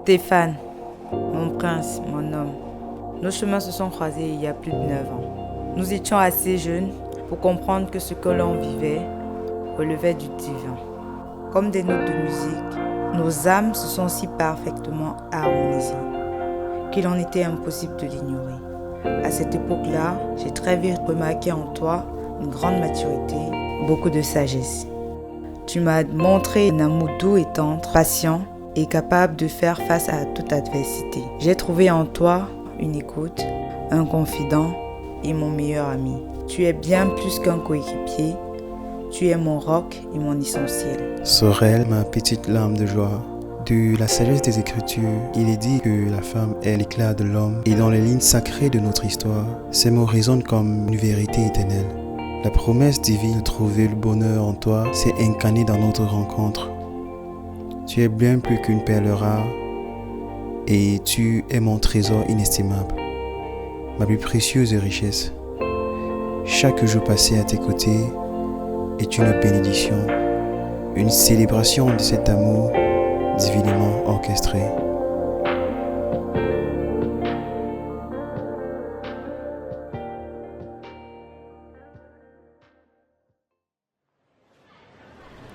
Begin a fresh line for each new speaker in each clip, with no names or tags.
Stéphane, mon prince, mon homme, nos chemins se sont croisés il y a plus de 9 ans. Nous étions assez jeunes pour comprendre que ce que l'on vivait relevait du divin. Comme des notes de musique, nos âmes se sont si parfaitement harmonisées qu'il en était impossible de l'ignorer. À cette époque-là, j'ai très vite remarqué en toi une grande maturité, beaucoup de sagesse. Tu m'as montré un amour doux et tendre, patient et capable de faire face à toute adversité. J'ai trouvé en toi une écoute, un confident et mon meilleur ami. Tu es bien plus qu'un coéquipier, tu es mon roc et mon essentiel.
Sorel, ma petite larme de joie. De la sagesse des Écritures, il est dit que la femme est l'éclat de l'homme et dans les lignes sacrées de notre histoire, ces mots résonnent comme une vérité éternelle. La promesse divine de trouver le bonheur en toi s'est incarnée dans notre rencontre. Tu es bien plus qu'une perle rare et tu es mon trésor inestimable, ma plus précieuse richesse. Chaque jour passé à tes côtés est une bénédiction, une célébration de cet amour divinement orchestré.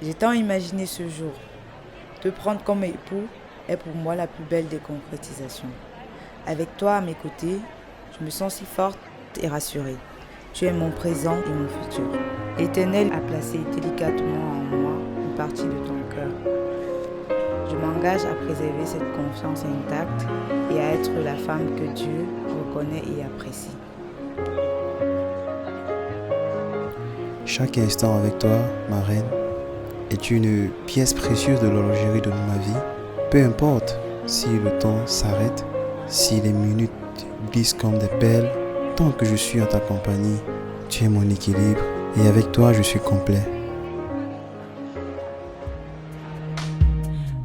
J'ai tant imaginé ce jour. Te prendre comme époux est pour moi la plus belle des concrétisations. Avec toi à mes côtés, je me sens si forte et rassurée. Tu es mon présent et mon futur. L'Éternel a placé délicatement en moi une partie de ton cœur. Je m'engage à préserver cette confiance intacte et à être la femme que Dieu reconnaît et apprécie.
Chaque instant avec toi, ma reine, est une pièce précieuse de l'horlogerie de ma vie. Peu importe si le temps s'arrête, si les minutes glissent comme des perles, tant que je suis en ta compagnie, tu es mon équilibre et avec toi je suis complet.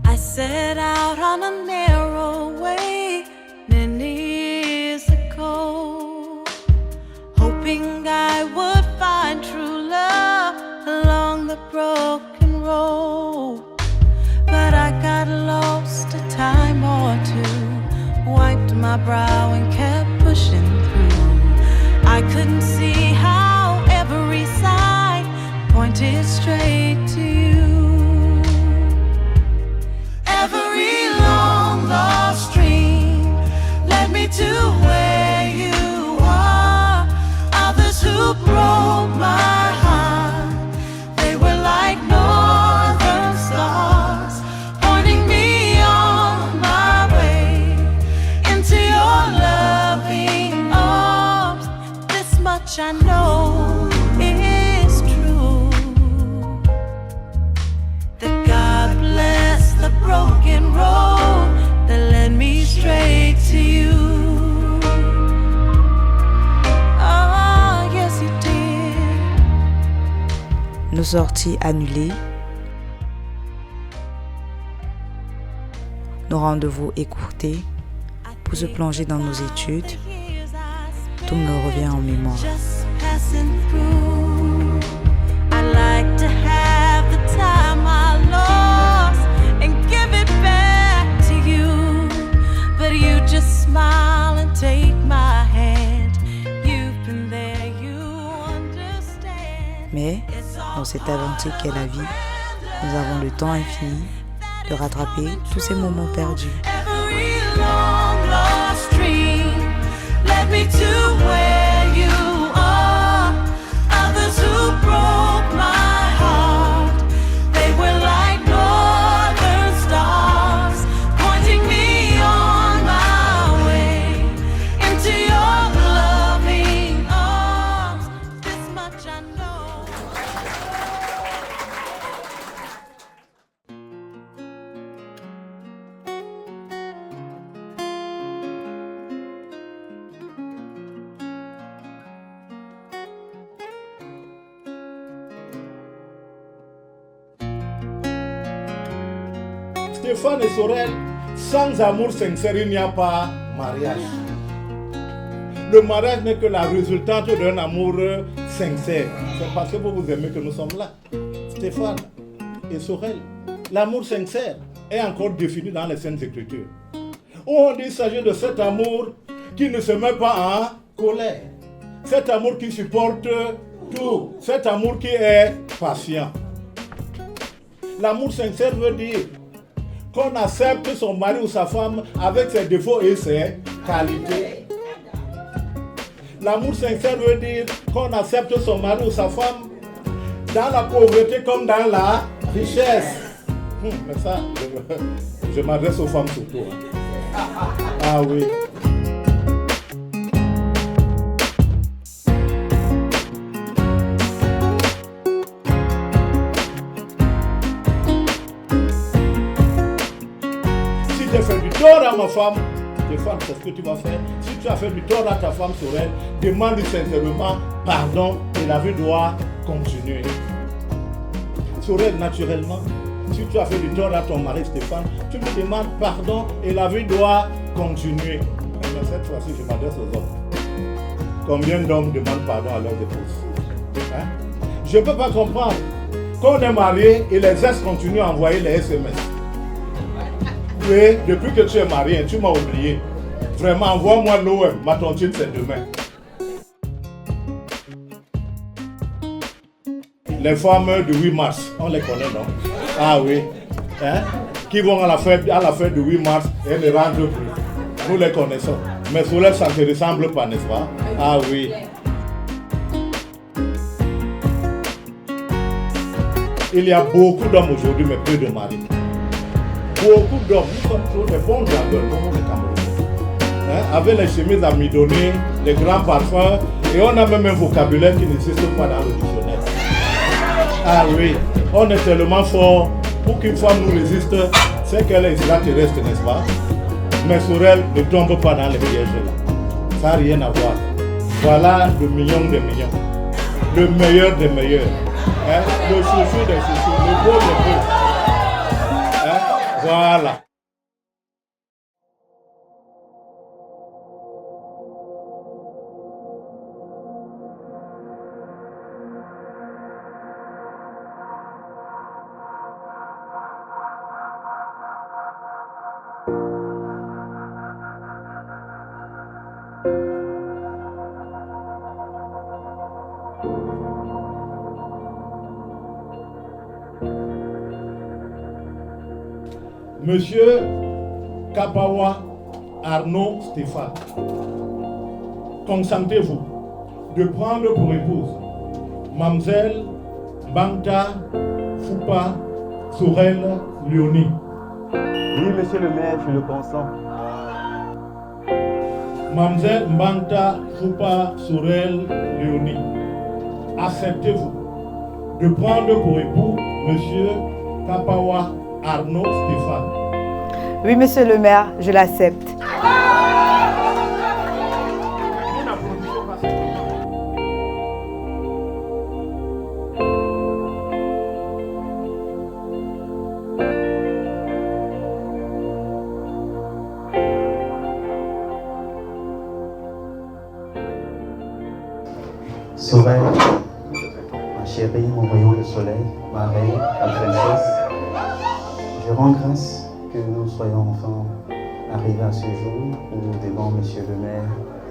I set out on a narrow way many years ago, hoping I would find true love along the broken road. But I got lost a time or two, wiped my brow and kept pushing through. I couldn't see how every sign pointed straight to you. Every long lost dream led me to where you are. Others who broke my heart, they were like northern stars, pointing me on my way into your loving arms. This much I know is true, that God bless the broken road that led me straight to you. Oh, yes you did.
Nos sorties annulées, nos rendez-vous écourtés pour se plonger dans nos études, tout me revient en mémoire.
Just passing through. I like to have the time I lost and give it back to you, but you just smile and take my hand. You've been there, you understand.
Mais dans cette aventure qu'est la vie, nous avons le temps infini de rattraper tous ces moments perdus.
Every long lost dream led me to where you are. Others who broke my heart, they were like northern stars, pointing me on my way into your loving arms. This much I know.
Stéphane et Sorel, sans amour sincère, il n'y a pas mariage. Le mariage n'est que la résultante d'un amour sincère. C'est parce que vous vous aimez que nous sommes là. Stéphane et Sorel, l'amour sincère est encore défini dans les Saintes Écritures. On dit qu'il s'agit de cet amour qui ne se met pas en colère. Cet amour qui supporte tout. Cet amour qui est patient. L'amour sincère veut dire qu'on accepte son mari ou sa femme avec ses défauts et ses qualités. L'amour sincère veut dire qu'on accepte son mari ou sa femme dans la pauvreté comme dans la richesse. Mais ça, je m'adresse aux femmes surtout. Ah oui. Si tu fais du tort à ma femme, Stéphane, c'est ce que tu vas faire. Si tu as fait du tort à ta femme Sorel, demande-lui sincèrement pardon et la vie doit continuer. Sorel, naturellement, si tu as fait du tort à ton mari Stéphane, tu me demandes pardon et la vie doit continuer. Mais cette fois-ci, je m'adresse aux hommes. Combien d'hommes demandent pardon à leurs épouses? Je ne peux pas comprendre qu'on est marié et les ex continuent à envoyer les SMS. Oui, depuis que tu es marié, tu m'as oublié. Vraiment, envoie-moi l'OM, ma tontine c'est demain. Les femmes du 8 mars, on les connaît, non? Ah oui. Qui vont à la fête du 8 mars et ne rentrent plus. Nous les connaissons. Mais Soleil, ça ne te ressemble pas, n'est-ce pas? Ah oui. Il y a beaucoup d'hommes aujourd'hui, mais peu de maris. Beaucoup d'hommes, nous sommes trop des bons dragueurs, comme les Camerounais. Avec les chemises à midonner, les grands parfums, et on a même un vocabulaire qui n'existe pas dans le dictionnaire. Ah oui, on est tellement fort, pour qu'une femme nous résiste, c'est qu'elle est extraterrestre, n'est-ce pas? Mais Sorel ne tombe pas dans les pièges là. Ça n'a rien à voir. Voilà le million des millions. Le meilleur des meilleurs. Le chouchou des chouchous, le beau des beaux. Voilà. Monsieur Kapawa Arnaud Stéphane, consentez-vous de prendre pour épouse Mamzelle Banta Foupa Sorel Léonie?
Oui, monsieur le maire, je le consens.
Mamzelle Banta Foupa Sorel Léonie, acceptez-vous de prendre pour époux monsieur Kapawa Arnaud Stéphane?
Oui, monsieur le maire, je l'accepte.
Sorel, ma chérie, mon rayon de soleil, ma reine, ma princesse, je rends grâce que nous soyons enfin arrivés à ce jour où nous devons, monsieur le maire,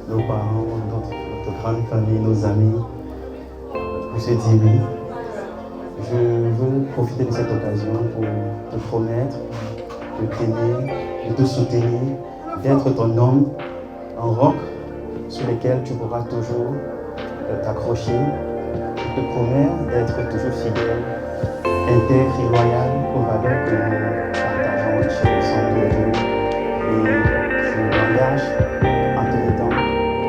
nos parents, notre grande famille, nos amis, pour se dire oui. Je veux profiter de cette occasion pour te promettre de t'aimer, de te soutenir, d'être ton homme, un roc sur lequel tu pourras toujours t'accrocher. Je te promets d'être toujours fidèle, intègre et loyal aux valeurs que nous partageons et chérissons tous les deux. Et je m'engage en te disant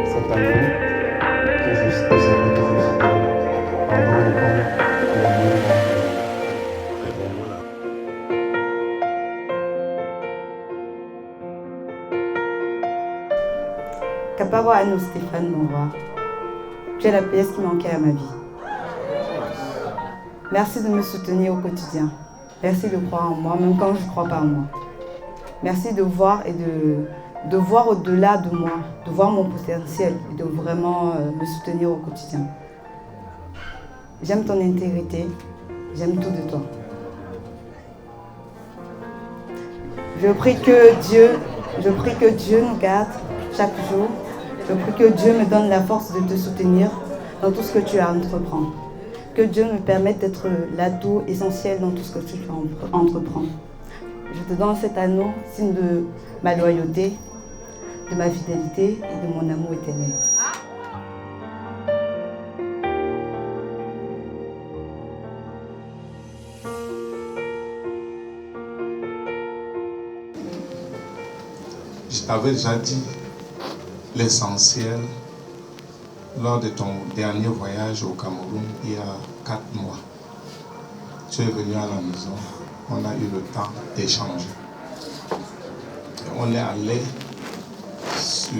cet amour que je serai toujours fidèle pendant les bons et les mauvais.
Kapawa Arnaud Stéphane, mon roi, tu es la pièce qui manquait à ma vie. Merci de me soutenir au quotidien. Merci de croire en moi, même quand je ne crois pas en moi. Merci de voir et de voir au-delà de moi, de voir mon potentiel et de vraiment me soutenir au quotidien. J'aime ton intégrité, j'aime tout de toi. Je prie que Dieu
Je prie que Dieu nous garde chaque jour. Je prie que Dieu me donne la force de te soutenir dans tout ce que tu as à entreprendre. Que Dieu me permette d'être l'atout essentiel dans tout ce que tu entreprends. Je te donne cet anneau, signe de ma loyauté, de ma fidélité et de mon amour éternel.
Je t'avais déjà dit l'essentiel lors de ton dernier voyage au Cameroun il y a 4 mois. Tu es venu à la maison, on a eu le temps d'échanger. On est allé sur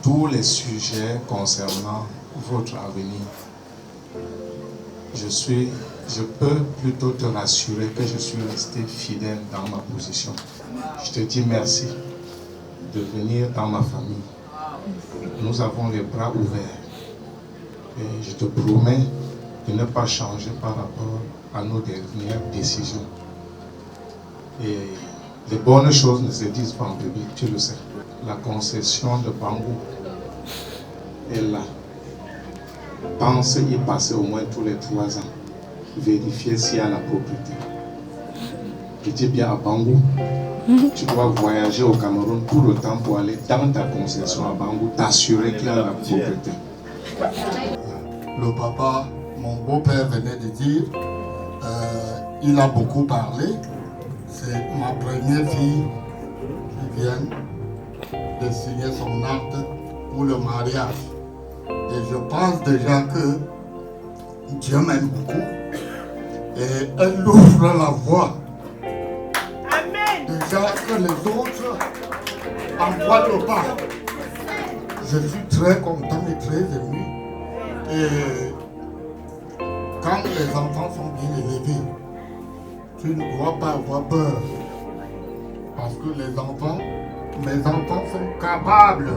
tous les sujets concernant votre avenir. Je peux plutôt te rassurer que je suis resté fidèle dans ma position. Je te dis merci de venir dans ma famille. Nous avons les bras ouverts. Et je te promets de ne pas changer par rapport à nos dernières décisions. Et les bonnes choses ne se disent pas en public, tu le sais. La concession de Bangou est là. Pense y passer au moins tous les 3 ans. Vérifier s'il y a la propriété. Je dis bien à Bangou, tu dois voyager au Cameroun tout le temps pour aller dans ta concession à Bangou, t'assurer qu'il y a la propriété.
Le papa, mon beau-père venait de dire, il a beaucoup parlé. C'est ma première fille qui vient de signer son acte pour le mariage. Et je pense déjà que Dieu m'aime beaucoup et elle ouvre la voie. Déjà que les autres envoient le pas. Je suis très content et très ému. Et quand les enfants sont bien élevés, tu ne dois pas avoir peur. Parce que mes enfants sont capables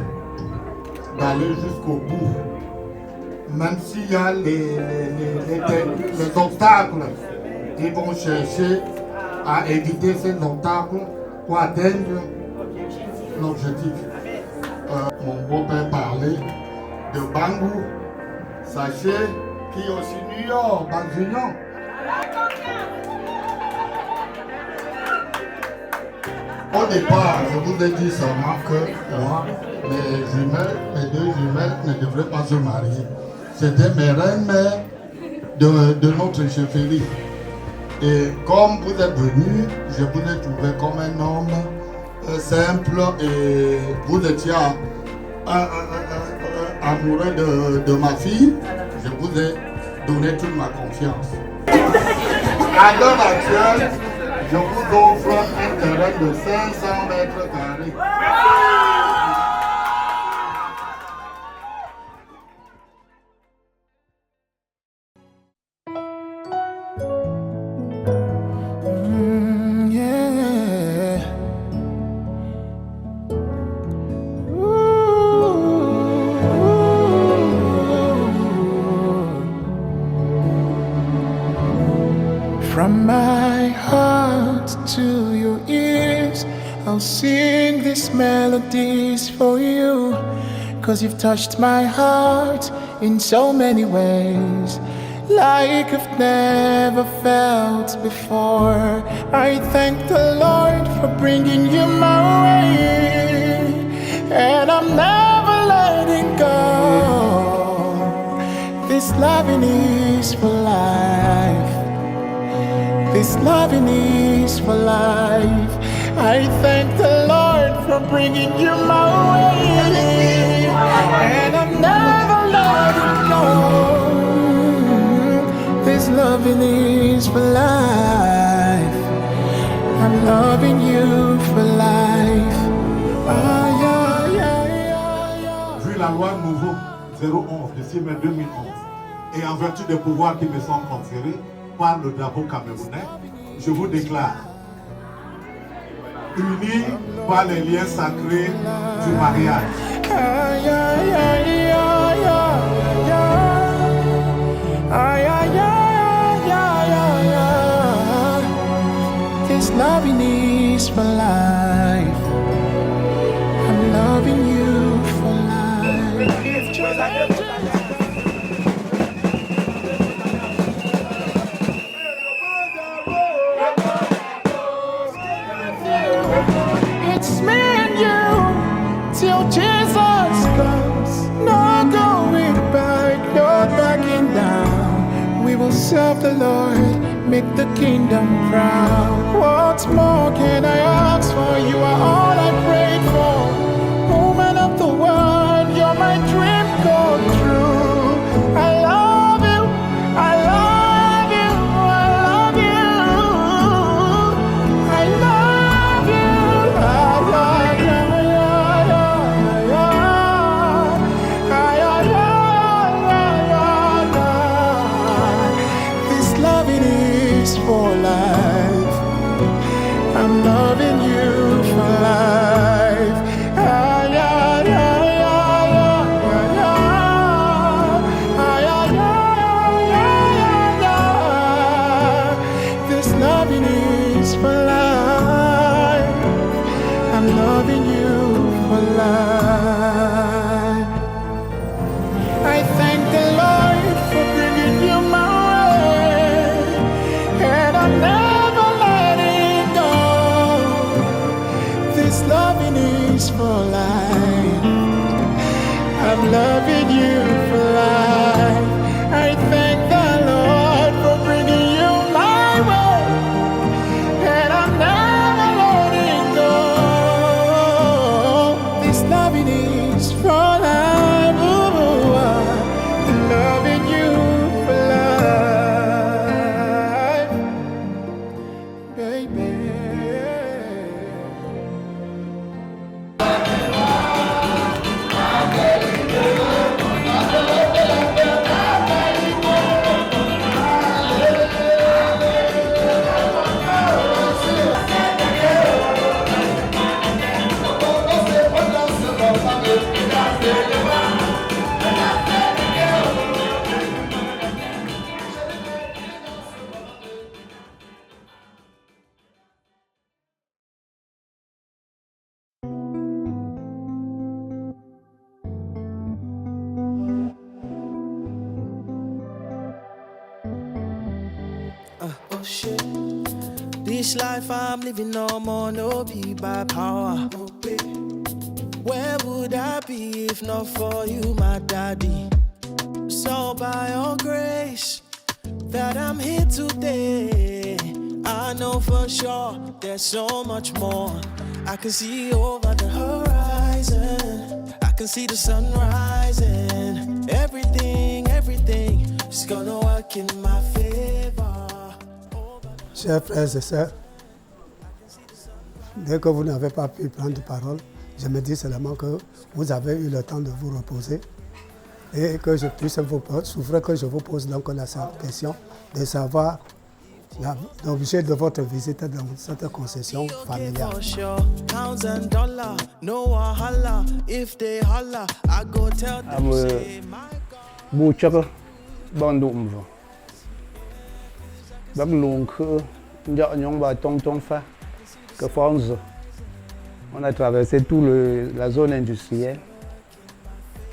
d'aller jusqu'au bout. Même s'il y a les obstacles, ils vont chercher à éviter ces obstacles pour atteindre l'objectif. Mon beau-père parlait de Bangou. Sachez qu'il y a aussi New York, Banzignon. Au départ, je vous ai dit seulement que moi, mes 2 jumelles ne devraient pas se marier. C'était mes reines-mères de notre chefferie. Et comme vous êtes venus, je vous ai trouvé comme un homme simple et vous étiez amoureux de ma fille. Je vous ai donné toute ma confiance. À l'heure actuelle, je vous offre un terrain de 500 mètres carrés.
From my heart to your ears, I'll sing these melodies for you. 'Cause you've touched my heart in so many ways, like I've never felt before. I thank the Lord for bringing you my way, and I'm never letting go. This loving is for life. This loving is for life. I thank the Lord for bringing you my way, and I'm never letting go. This loving is for life. I'm loving you for life. Ah, yeah, yeah, yeah, yeah.
Vu la loi nouveau 011 de 6 mai 2011 et en vertu des pouvoirs qui me sont conférés par le drapeau camerounais, je vous déclare unis par les liens sacrés du mariage.
This loving is for life. It's me and you till Jesus comes. No going back, no backing down. We will serve the Lord, make the kingdom proud. What more can I ask for? You are all I prayed for. Woman of the world, you're my dream come true. I love you, I love you, I love you. I love you. This loving is for life. I'm loving you for life. This loving is for life. I'm loving you for life. I thank the Lord for bringing you my way, and I'm never letting go. This loving is for life. I'm loving you for life. I thank the Lord for bringing you my way, and I'm never letting go. This loving is for life. Ooh, I'm loving you for life, baby.
Oh shit. This life I'm living no more, no be by power. Where would I be if not for you, my daddy? So by your grace that I'm here today, I know for sure there's so much more. I can see over the horizon, I can see the sun rising. Everything is gonna work in my favor.
Chers frères et sœurs, dès que vous n'avez pas pu prendre parole, je me dis seulement que vous avez eu le temps de vous reposer et que je puisse vous souffrir, que je vous pose donc la question de savoir l'objet de votre visite dans cette concession familiale.
On a traversé toute la zone industrielle.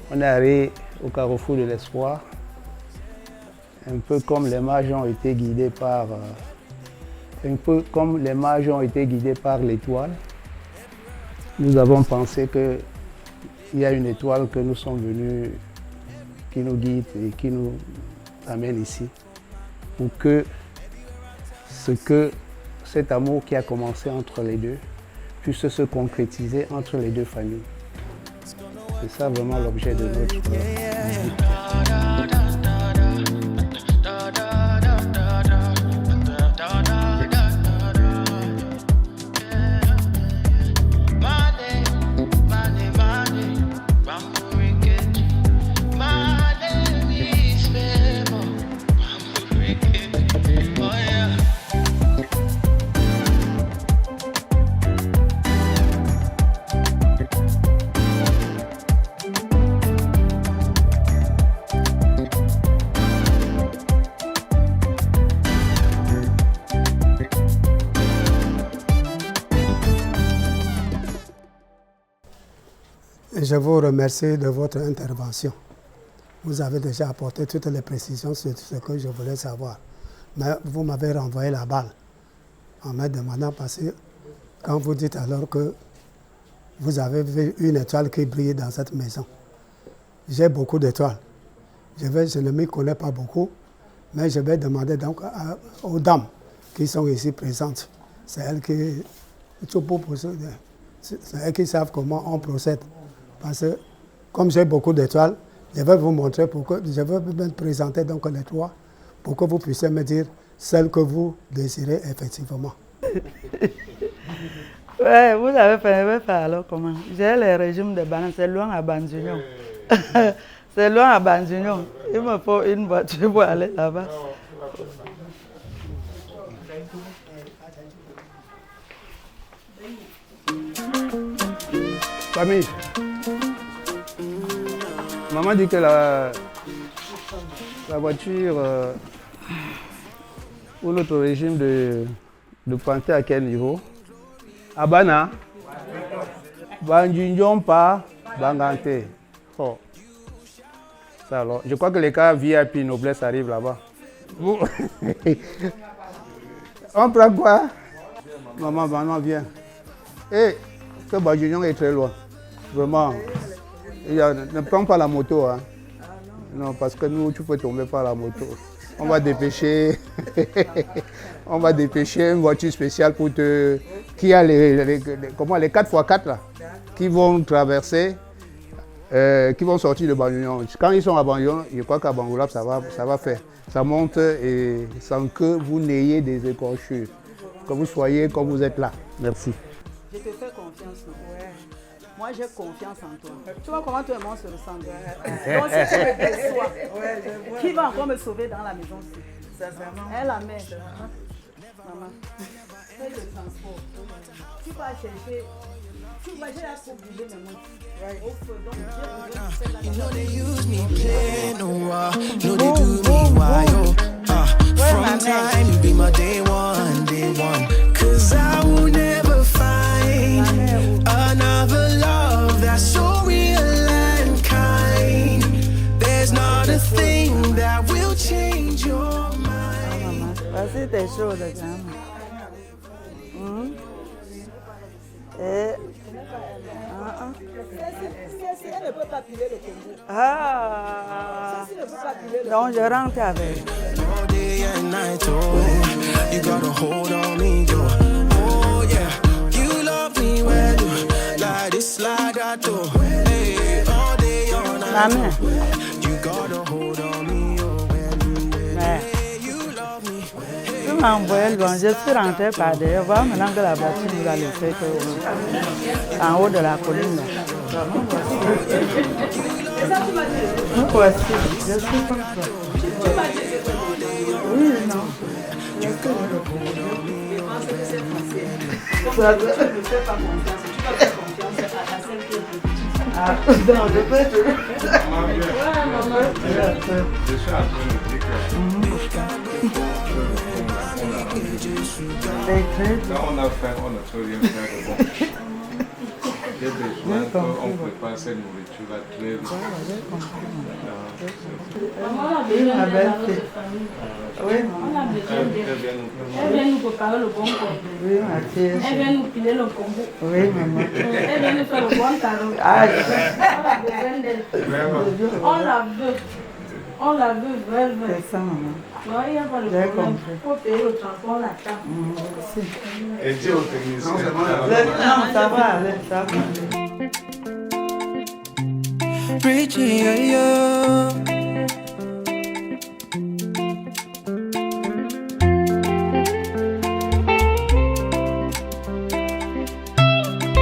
On est arrivé au carrefour de l'espoir. Un peu comme les mages ont été guidés par l'étoile. Nous avons pensé qu'il y a une étoile que nous sommes venus, qui nous guide et qui nous amène ici, pour que cet amour qui a commencé entre les deux puisse se concrétiser entre les deux familles. C'est ça vraiment l'objet de notre visite.
Je vous remercie de votre intervention. Vous avez déjà apporté toutes les précisions sur ce que je voulais savoir. Mais vous m'avez renvoyé la balle en me demandant parce que quand vous dites alors que vous avez vu une étoile qui brille dans cette maison. J'ai beaucoup d'étoiles. Je ne m'y connais pas beaucoup, mais je vais demander donc aux dames qui sont ici présentes. C'est elles qui savent comment on procède. Parce que comme j'ai beaucoup d'étoiles, je vais vous montrer pourquoi. Je vais vous présenter donc les trois pour que vous puissiez me dire celle que vous désirez effectivement.
Ouais, vous avez fait alors comment? J'ai le régime de banane, c'est loin à Banzunion. C'est loin à Banzunion. Il me faut une voiture pour aller là-bas.
Famille, maman dit que la voiture ou notre régime de planter à quel niveau? À Bana, Banjunjon pas Bangante. Oh. Ça alors, je crois que les cas VIP noblesse arrivent là-bas. On prend quoi? Maman, viens. Et que Banjunjon est très loin. Vraiment. Ne prends pas la moto. Hein. Non, parce que nous, tu peux tomber par la moto. On va dépêcher. On va dépêcher une voiture spéciale pour te. Qui a les 4x4 là, qui vont traverser, qui vont sortir de Banjunion. Quand ils sont à Banjunion, je crois qu'à Bangoulap, ça va faire. Ça monte et sans que vous n'ayez des écorchures. Que vous soyez comme vous êtes là. Merci.
Je te fais confiance. Ouais. Moi, j'ai confiance en toi. Tu vois comment toi et moi on se ressemble. Donc, si tu me déçois, qui va encore me sauver dans la maison? Elle la met. Maman, fais le transport. Tu vas chercher. Tu vas chercher la coupe du jeu, au feu. Donc,
You know they use me play, no, no they do me why, from time you be my day one, cause I will never find another love that's so real and kind. There's not a thing that will change your mind.
Voici tes choses, gamme.
Elle ne peut pas piler le Congo.
Ah,
ne peut pas piler le
donc je rentre avec.
All day and night, oh, you got a hold on me, yo. Oh yeah, you love me well, like this, like that, oh. Hey, all day, all night, you got a hold on me, yo. You love me.
Tu m'as envoyé loin, je suis rentrée par derrière. Voilà maintenant que la voiture nous a laissé en haut de la colline. Nous voici, je suis comme ça. Oui, non. Je suis comme ça. Tu ne fais pas confiance, tu vas faire confiance à celle qui est petite. Ah, non, je peux te le faire. Ouais, maman. Je suis en train de dire que...
Quand on a faim, on ne peut rien faire de bon. J'ai besoin qu'on prépare cette nourriture-là très vite.
Maman a besoin de la famille. Oui, elle vient nous préparer le bon combo. Oui, ma fille. Elle vient nous piler le combo. Oui, maman. Elle vient nous faire le bon tarot. Ah, on a besoin d'elle. On la veut, vraiment. C'est ça, maman. Non, il n'y a pas de problème. Il faut payer le transport, la table.
Et dis au technicien.
Non, ça va, ça va.
Richie, yeah.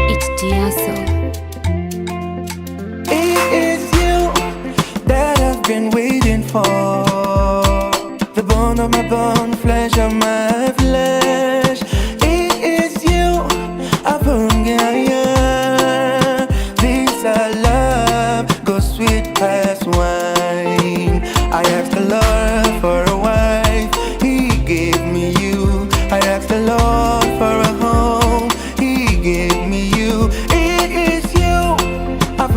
It's Diaso.
It is you that I've been waiting for. The bone of my bone, flesh of my flesh. It is you, I've yeah. This our love goes sweet past wine. I asked the Lord for a wife, He gave me you. I asked the Lord for a home, He gave me you. It is you, I've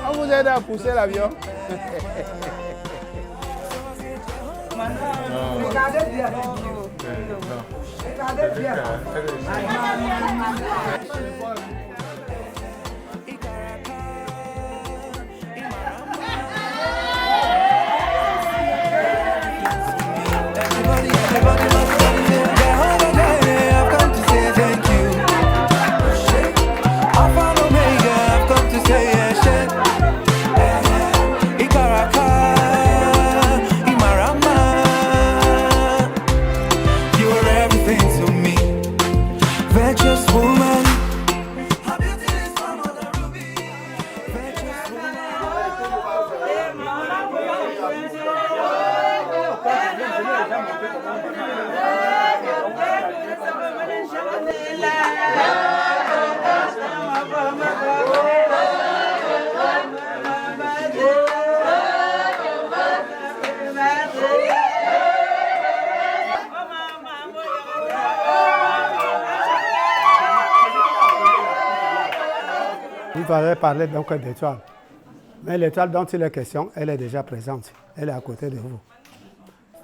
on vous aide à pousser l'avion.
Regardez bien.
Vous allez parler donc d'étoile. Mais l'étoile dont il est question, elle est déjà présente. Elle est à côté de vous.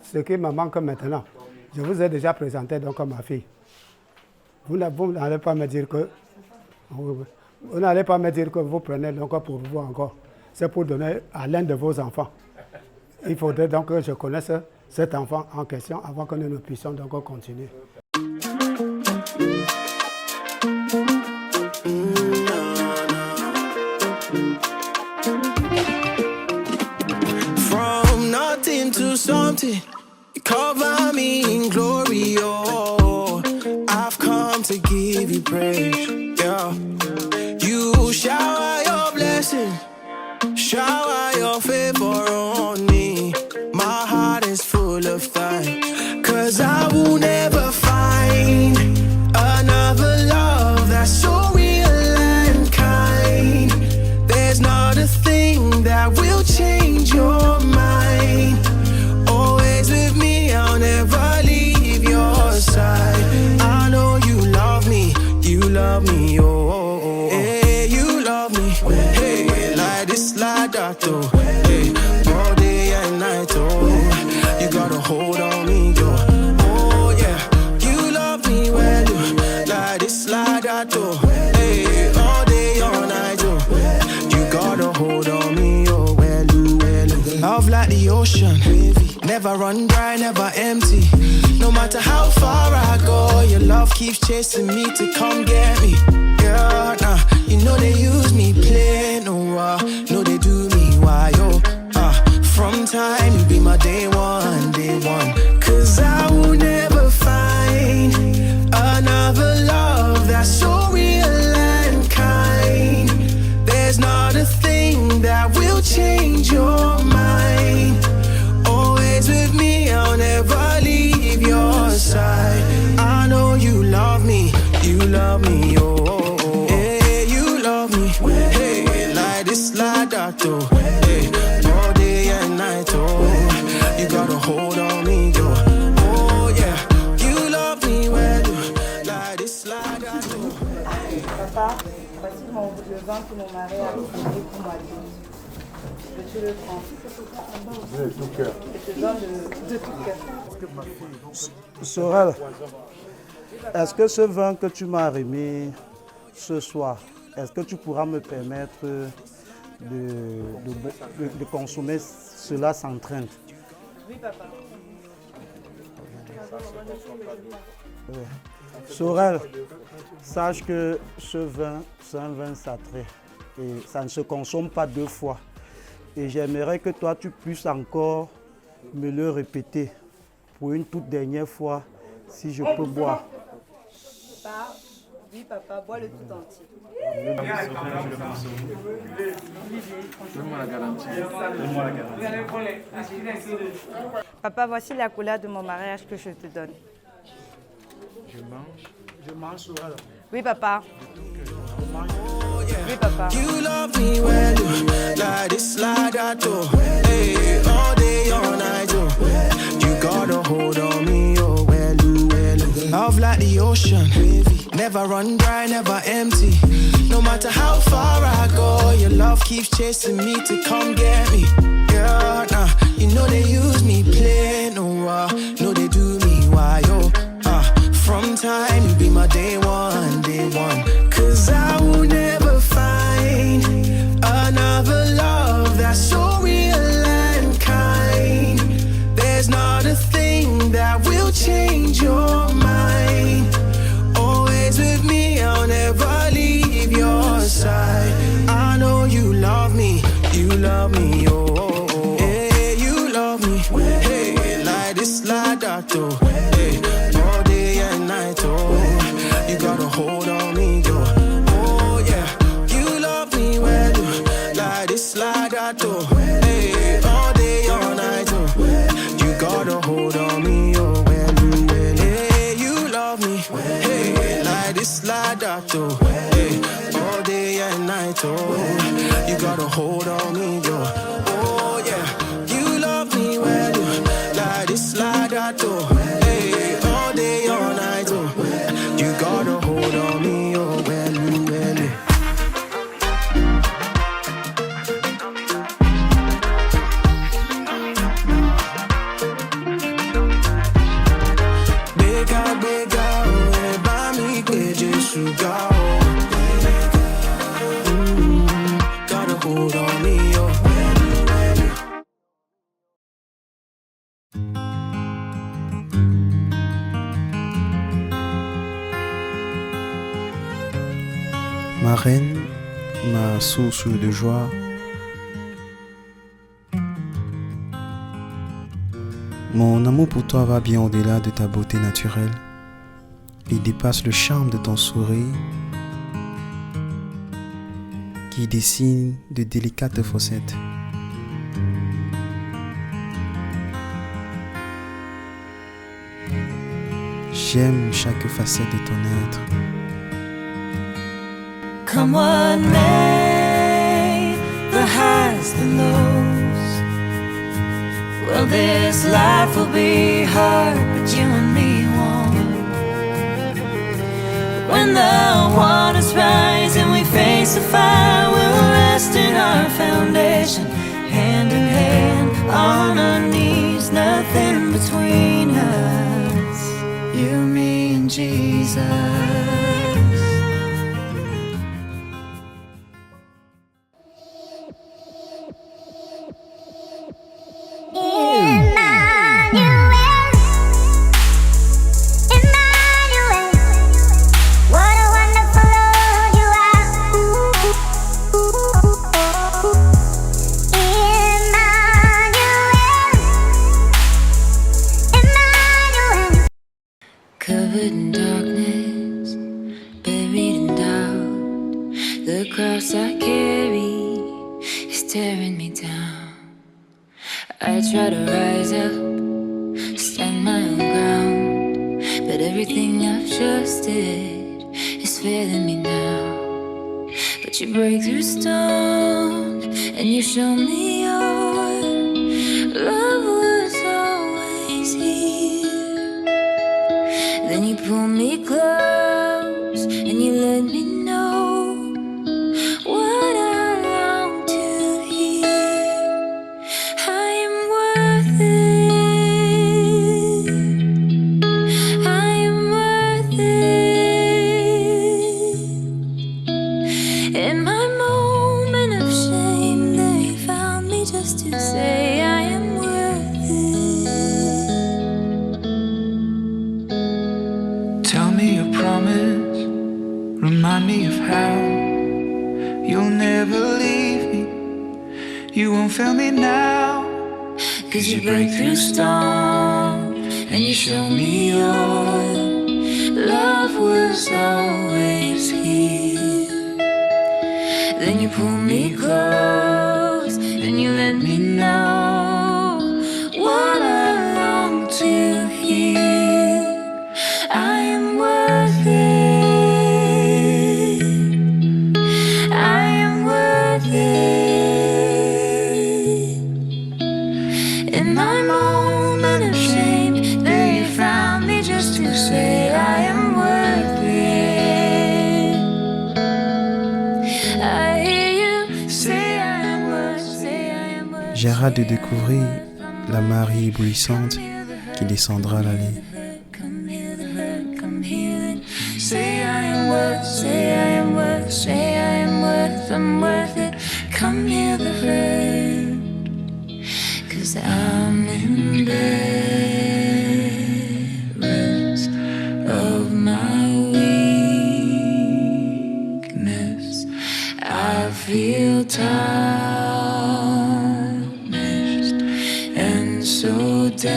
Ce qui me manque maintenant, je vous ai déjà présenté donc ma fille. Vous n'allez pas me dire que vous prenez donc pour vous encore. C'est pour donner à l'un de vos enfants. Il faudrait donc que je connaisse cet enfant en question avant que nous ne puissions donc continuer.
From nothing to something, you cover me in glory, oh. I've come to give you praise, yeah. You shower your blessing, shower your favor on me. My heart is full of thanks, 'cause I will never find another love that's so real and kind. There's not a thing that will change your mind. Always with me, I'll never leave your side. I know you love me, oh. Hey, you love me, hey, like this, like that, oh. Hey, all day and night, oh. You gotta hold on me, yo. Oh yeah, you love me well, like this, like that, oh. Hey, all day, all night, oh. You gotta hold on me, oh, well. Love like the ocean, never run dry, never empty. No matter how far I go, your love keeps chasing me to come get me. Yeah, nah, you know they use me play, no, no they do me why, oh. From time you be my day one, 'cause I will never find another love that's so real and kind. There's not a thing that will change your mind. Always with me, I'll never leave your side. I know you love me, oh. Hey, you love me, hey, like this, like that, oh. Hey, all day and night, oh. You gotta hold on me, yo. Oh yeah, you love me well, like this, like that, oh.
Papa, voici le vin que mon mari a préparé pour moi. Tu le prends.
De tout cœur.
Je te donne de tout cœur.
Sorel, est-ce que ce vin que tu m'as remis ce soir, est-ce que tu pourras me permettre de consommer cela sans crainte?
Oui, papa.
Oui. Sorel, sache que ce vin, c'est un vin sacré et ça ne se consomme pas deux fois. Et j'aimerais que toi, tu puisses encore me le répéter pour une toute dernière fois, si je peux boire.
Papa, oui, papa, bois le tout entier.
Donne-moi la garantie.
Papa, voici la couleur de mon mariage que je te donne.
Je mange Sorel.
Oui, papa. Oui, papa.
You love me well, like this, like that, oh. Hey, all day, all night, oh. You gotta hold on me, oh, well. Love like the ocean, never run dry, never empty. No matter how far I go, your love keeps chasing me to come get me. Yeah, nah, you know they use me play, no, no they do me why, oh. from time, you be my day one, day one. 'Cause I will never find another love that's so real and kind. There's not a thing that will change your mind. Always with me, I'll never leave your side. I know you love me, oh, oh, oh. Hey, you love me, hey, like this, like that, oh. Hey, all day and night, oh. You got a hold on me, yo. Oh yeah, you love me well, like this, like that, oh. Hey, all day, all night, oh. You got a hold on me, oh, well, hey, you love me, hey, like this, like that, oh. Hey, all day and night, oh. You got a hold on me, yo. Oh yeah, you love me well, like this, like that, oh. Hey, all day, all night, oh. You got a hold on me, oh, well, well. Bega, bega, oh, eba mi pe Jesu ga, oh. Got a hold on me, oh, well, well.
Ma reine, ma source de joie, mon amour pour toi va bien au-delà de ta beauté naturelle. Il dépasse le charme de ton sourire qui dessine de délicates fossettes. J'aime chaque facette de ton être.
Come what may, the highs, the lows. Well, this life will be hard, but you and me won't. When the waters rise and we face the fire, we'll rest in our foundation, hand in hand, on our knees, nothing between us, you, me, and Jesus.
Covered in darkness, buried in doubt. The cross I carry is tearing me down. I try to rise up, stand my own ground, but everything I've trusted is failing me now. But you break through stone and you show me your love was always here. Then you pull me close and you let me know what I long to hear. I am worth it. I am worth it. In my moment of shame, they found me just to say I am worth it.
Tell me your promise, remind me of how you'll never leave me, you won't fail me now.
'Cause you break through storm and you show me your love was always here. Then you pull me close and you let me know what I long to hear. I am worth it. I am worth it. In my moment of shame, there you found me just to say I am worth it. I hear you say I am worth it.
J'ai hâte de découvrir la Marie éblouissante qui descendra l'allée.
Come here, am worth, say I am worth, say I am worth, I'm worth it. Come heal the hurt, 'cause I'm embarrassed of my weakness. I feel tarnished and so damaged,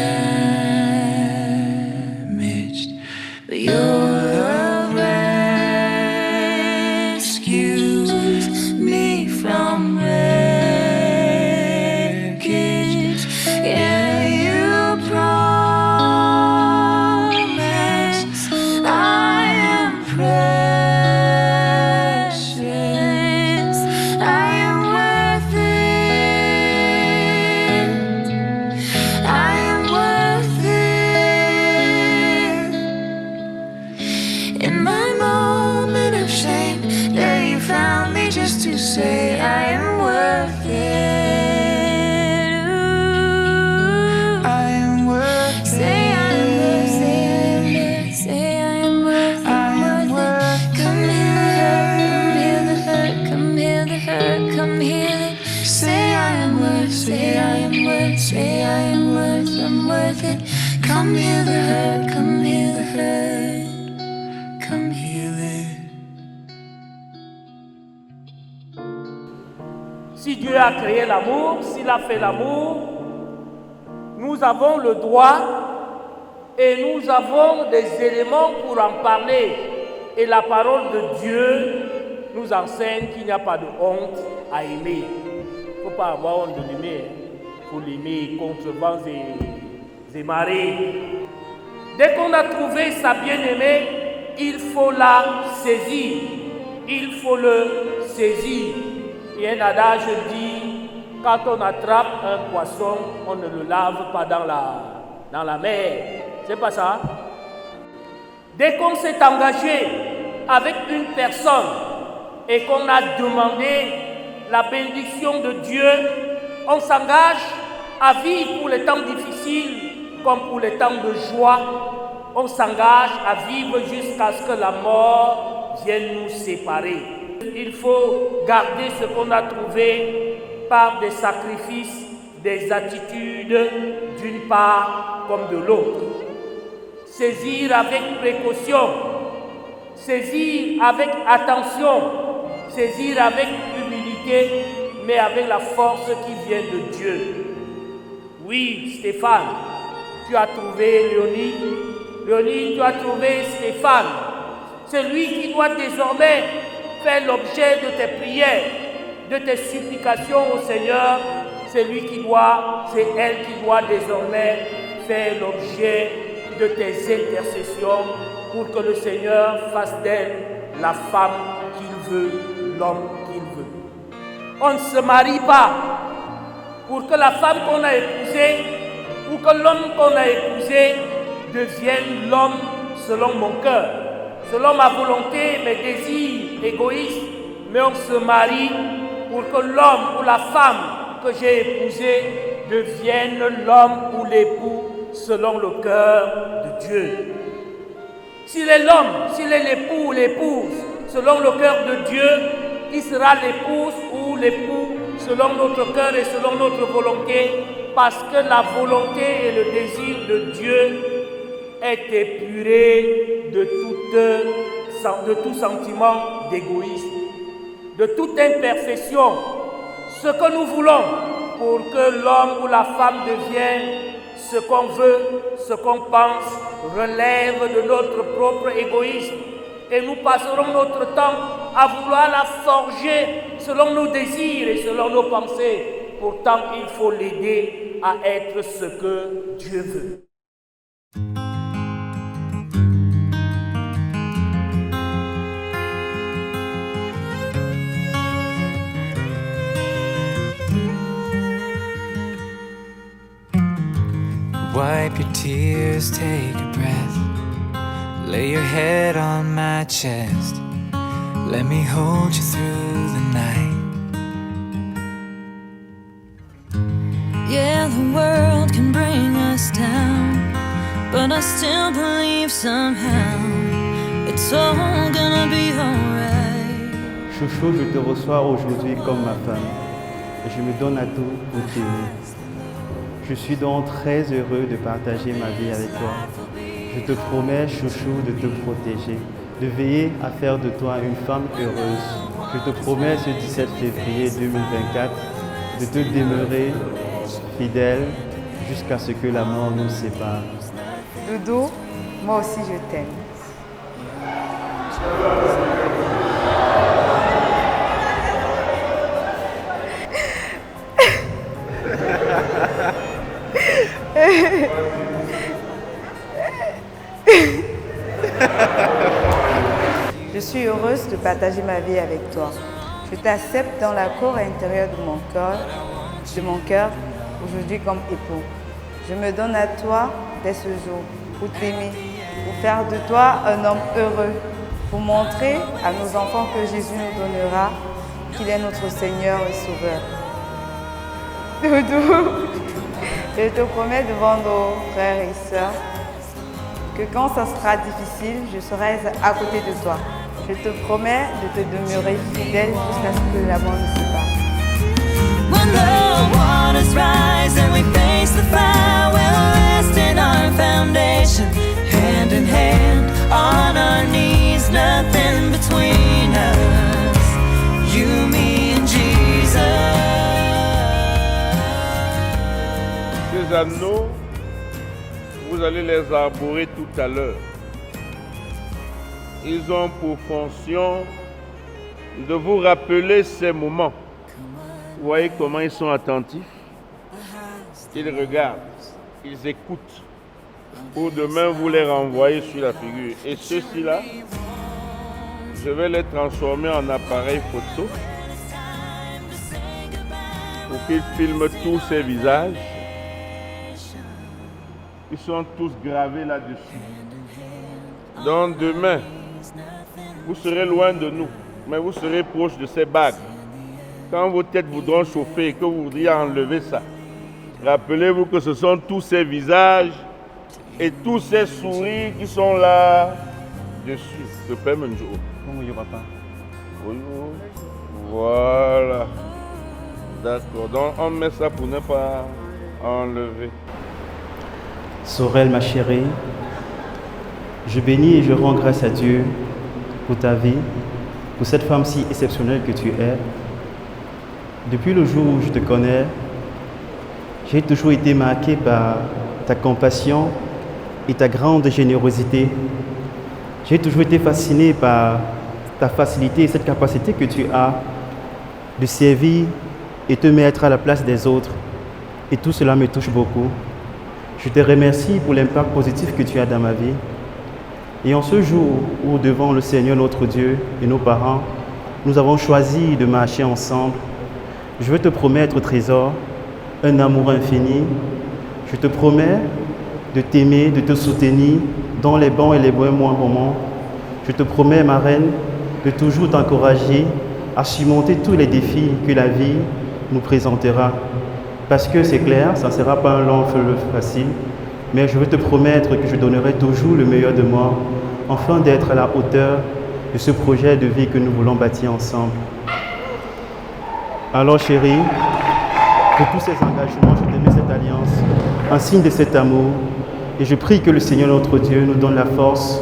but your love rescues me from wreckage. Yeah, you promise I am precious, I am worth it, I am worth it. In my moment of shame, there you found me just to say I am worth it. Ooh, I am worth it. Say I am worth, say I am worth, say I am worth, I'm worth it. Come heal the hurt, come heal the hurt, come heal it. Say I am worth, say I am worth, say I am worth, I'm worth it. Come heal the hurt, come heal the hurt, come heal it.
Si Dieu a créé l'amour, s'il a fait l'amour, nous avons le droit et nous avons des éléments pour en parler. Et la parole de Dieu nous enseigne qu'il n'y a pas de honte à aimer. Il ne faut pas avoir honte de l'aimer. Il faut l'aimer contre vents et marées. Dès qu'on a trouvé sa bien-aimée, il faut la saisir. Il faut le saisir. Et un adage dit, quand on attrape un poisson, on ne le lave pas dans la mer. C'est pas ça? Dès qu'on s'est engagé avec une personne et qu'on a demandé la bénédiction de Dieu, on s'engage à vivre pour les temps difficiles comme pour les temps de joie. On s'engage à vivre jusqu'à ce que la mort vienne nous séparer. Il faut garder ce qu'on a trouvé par des sacrifices, des attitudes d'une part comme de l'autre. Saisir avec précaution, saisir avec attention, saisir avec humilité, mais avec la force qui vient de Dieu. Oui, Stéphane, tu as trouvé Léonie. Léonie, tu as trouvé Stéphane. C'est lui qui doit désormais faire l'objet de tes prières, de tes supplications au Seigneur. C'est elle qui doit désormais faire l'objet de tes intercessions pour que le Seigneur fasse d'elle la femme qu'il veut, l'homme qu'il veut. On ne se marie pas pour que la femme qu'on a épousée ou que l'homme qu'on a épousé devienne l'homme selon mon cœur, selon ma volonté, mes désirs égoïstes, mais on se marie pour que l'homme ou la femme que j'ai épousé devienne l'homme ou l'époux selon le cœur de Dieu. S'il est l'homme, s'il est l'époux ou l'épouse selon le cœur de Dieu, il sera l'épouse ou l'époux selon notre cœur et selon notre volonté, parce que la volonté et le désir de Dieu est épuré de tout sentiment d'égoïsme, de toute imperfection. Ce que nous voulons pour que l'homme ou la femme devienne ce qu'on veut, ce qu'on pense, relève de notre propre égoïsme. Et nous passerons notre temps à vouloir la forger selon nos désirs et selon nos pensées. Pourtant, il faut l'aider à être ce que Dieu veut.
Wipe your tears, take a breath. Lay your head on my chest. Let me hold you through the night.
Yeah, the world can bring us down, but I still believe somehow it's all gonna be
Chouchou, je te reçois aujourd'hui comme ma femme et je me donne à tout pour t'aimer. Je suis donc très heureux de partager ma vie avec toi. Je te promets, chouchou, de te protéger, de veiller à faire de toi une femme heureuse. Je te promets ce 17 février 2024 de te demeurer fidèle jusqu'à ce que la mort nous sépare.
Doudou, moi aussi je t'aime. Je suis heureuse de partager ma vie avec toi. Je t'accepte dans la cour intérieure de mon cœur, aujourd'hui comme époux. Je me donne à toi dès ce jour pour t'aimer, pour faire de toi un homme heureux, pour montrer à nos enfants que Jésus nous donnera, qu'il est notre Seigneur et Sauveur. Doudou, je te promets devant nos frères et sœurs que quand ça sera difficile, je serai à côté de toi. Je te promets de te demeurer fidèle jusqu'à ce que la mort nous sépare.
When the waters rise and we face the fire, we'll rest in our foundation, hand in hand, on our knees, nothing between us, you, me and Jesus.
Ces anneaux, vous allez les arborer tout à l'heure. Ils ont pour fonction de vous rappeler ces moments. Vous voyez comment ils sont attentifs. Ils regardent, ils écoutent. Pour demain, vous les renvoyer sur la figure. Et ceux-ci-là, je vais les transformer en appareil photo pour qu'ils filment tous ces visages. Ils sont tous gravés là-dessus. Donc demain, vous serez loin de nous, mais vous serez proche de ces bagues. Quand vos têtes voudront chauffer et que vous voudriez enlever ça, rappelez-vous que ce sont tous ces visages et tous ces sourires qui sont là dessus. Le Père Menjo.
Bonjour papa.
Bonjour. Voilà. D'accord. Donc on met ça pour ne pas enlever.
Sorel, ma chérie, je bénis et je rends grâce à Dieu pour ta vie, pour cette femme si exceptionnelle que tu es. Depuis le jour où je te connais, j'ai toujours été marqué par ta compassion et ta grande générosité. J'ai toujours été fasciné par ta facilité et cette capacité que tu as de servir et te mettre à la place des autres. Et tout cela me touche beaucoup. Je te remercie pour l'impact positif que tu as dans ma vie. Et en ce jour où, devant le Seigneur notre Dieu et nos parents, nous avons choisi de marcher ensemble, je veux te promettre, trésor, un amour infini. Je te promets de t'aimer, de te soutenir dans les bons et les moins moments. Je te promets, ma reine, de toujours t'encourager à surmonter tous les défis que la vie nous présentera. Parce que c'est clair, ça ne sera pas un long fleuve facile, mais je veux te promettre que je donnerai toujours le meilleur de moi, afin d'être à la hauteur de ce projet de vie que nous voulons bâtir ensemble. Alors chérie, pour tous ces engagements, je te mets cette alliance, un signe de cet amour, et je prie que le Seigneur notre Dieu nous donne la force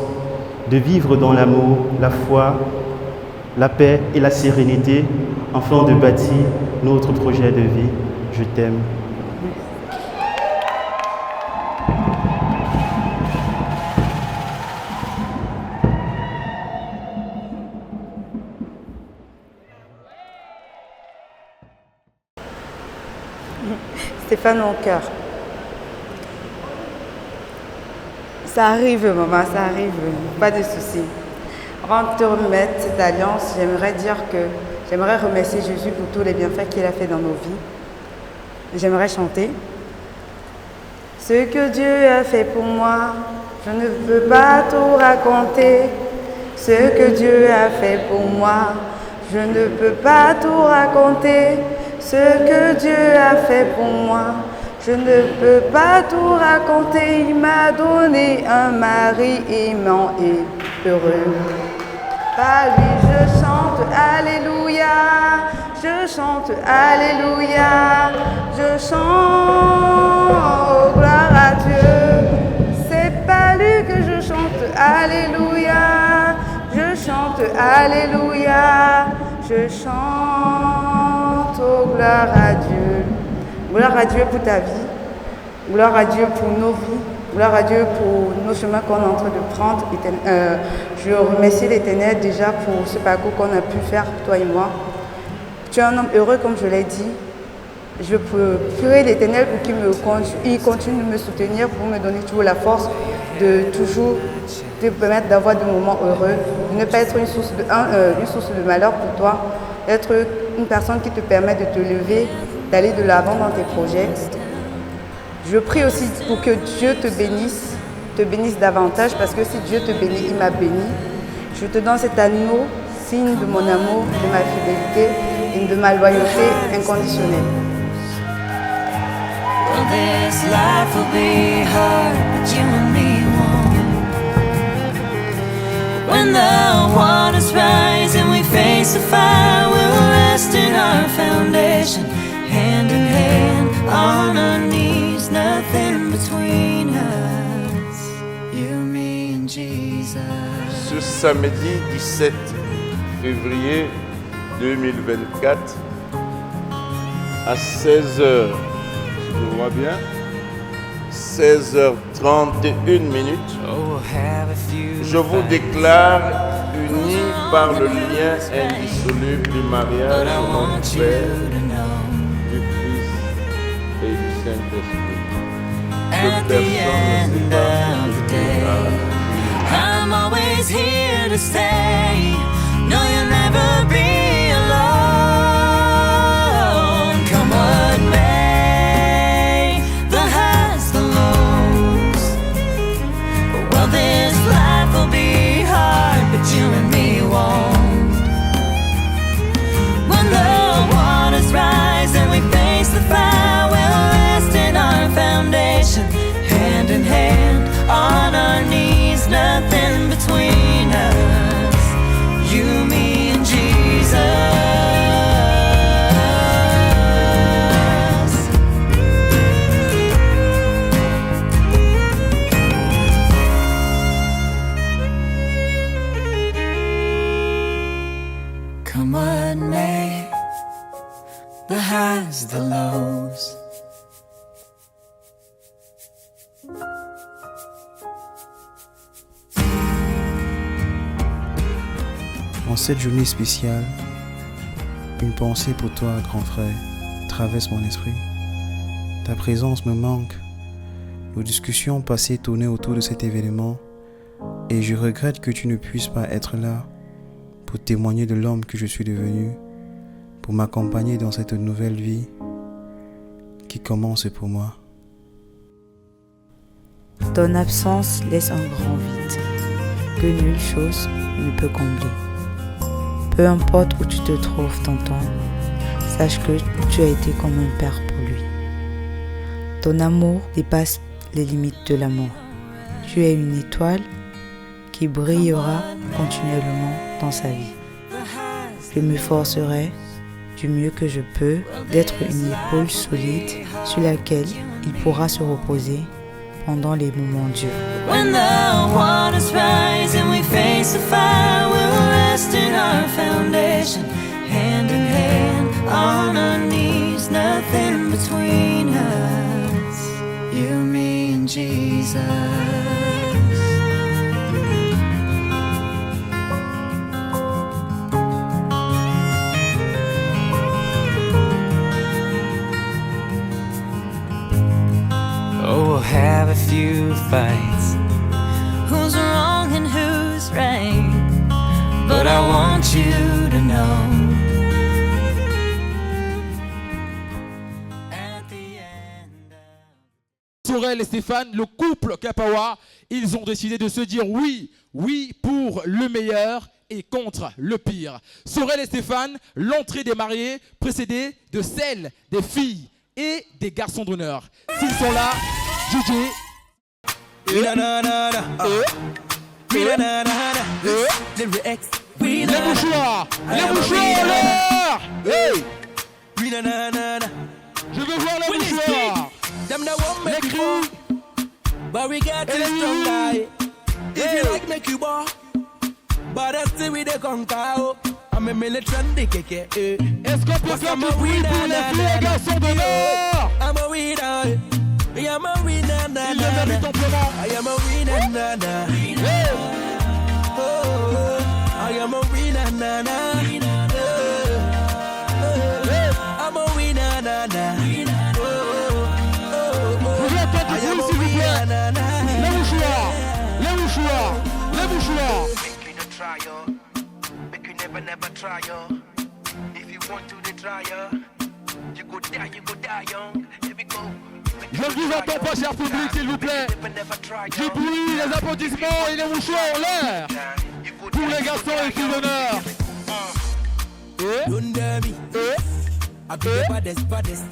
de vivre dans l'amour, la foi, la paix et la sérénité, afin de bâtir notre projet de vie. Je t'aime.
Stéphane mon cœur. Ça arrive, maman, ça arrive. Pas de souci. Avant de te remettre cette alliance, j'aimerais remercier Jésus pour tous les bienfaits qu'il a fait dans nos vies. J'aimerais chanter. Ce que Dieu a fait pour moi, je ne peux pas tout raconter. Ce que Dieu a fait pour moi, je ne peux pas tout raconter. Ce que Dieu a fait pour moi, je ne peux pas tout raconter. Il m'a donné un mari aimant et heureux. Par lui je chante.
chante Alléluia, je chante Alléluia, je chante oh, gloire à Dieu. C'est pas lui que je chante Alléluia, je chante Alléluia, je chante oh, gloire à Dieu. Gloire à Dieu pour ta vie, gloire à Dieu pour nos vies. Gloire à Dieu pour nos chemins qu'on est en train de prendre. Je remercie l'Éternel déjà pour ce parcours qu'on a pu faire, toi et moi. Tu es un homme heureux, comme je l'ai dit. Je peux prier l'Éternel pour qu'il continue de me soutenir, pour me donner toujours la force de toujours te permettre d'avoir des moments heureux, de ne pas être une source de malheur pour toi, d'être une personne qui te permet de te lever, d'aller de l'avant dans tes projets. Je prie aussi pour que Dieu te bénisse davantage, parce que si Dieu te bénit, il m'a béni. Je te donne cet anneau, signe de mon amour, de ma fidélité et de ma loyauté inconditionnelle.
Well, this life will be hard, but you and me won't. When the waters rise and we face the fire, we'll rest in our foundation, hand in hand, on our knees, nothing between us, you, me and Jesus.
Ce samedi 17 février 2024 à 16h, je vois bien, 16h31 minutes, je vous déclare unis par le lien indissoluble du mariage de mon Père, du Fils et du Saint-Esprit.
At the end of the day, I'm always here to stay. No, you'll never be alone. Come what may, the highs, the lows. Well, this life will be hard, but you and me won't. When the waters rise and we face the fire, we'll rest in our foundation, hand in hand, on our knees, nothing between us, you, me, and Jesus. Come what may, the highs, the lows.
En cette journée spéciale, une pensée pour toi, grand frère, traverse mon esprit. Ta présence me manque. Nos discussions passées tournaient autour de cet événement et je regrette que tu ne puisses pas être là pour témoigner de l'homme que je suis devenu, pour m'accompagner dans cette nouvelle vie qui commence pour moi.
Ton absence laisse un grand vide que nulle chose ne peut combler. Peu importe où tu te trouves, tonton, sache que tu as été comme un père pour lui. Ton amour dépasse les limites de l'amour. Tu es une étoile qui brillera continuellement dans sa vie. Je me forcerai du mieux que je peux d'être une épaule solide sur laquelle il pourra se reposer pendant les moments durs.
When the waters rise and we face the fire, we'll rest in our foundation, hand in hand, on our knees, nothing between us, you, me, and Jesus.
Oh, we'll have a few fights,
Who's wrong and who's right, but I want you to know.
Sorel et Stéphane, le couple Kapawa, ils ont décidé de se dire oui, oui pour le meilleur et contre le pire. Sorel et Stéphane, l'entrée des mariés précédée de celle des filles et des garçons d'honneur. S'ils sont là, DJ. Les mouchoirs en l'air. Hey. Je veux voir les mouchoirs. Les cris.
But we get this strong guy. If you like, make you ball. But I still with the conquer. I'm a militant keke.
Est-ce qu'on peut faire du bruit pour les filles et garçons de l'or?
I'm a winner. I'm a winner.
Il le mérite amplement.
I am a winner. Oh, I am a winner. I'm a winner.
Vous voulez entendre du bruit, s'il vous plaît? Les mouchoirs.
Make you no try, yo. Make you never try, yo. If you want to, try, yo. You go die young. Here we go.
Je ne vous entends pas, cher public, s'il vous plaît. Du bruit, les applaudissements et les mouchoirs en l'air. Pour les garçons et filles d'honneur.
Don't dare me. I be the baddest.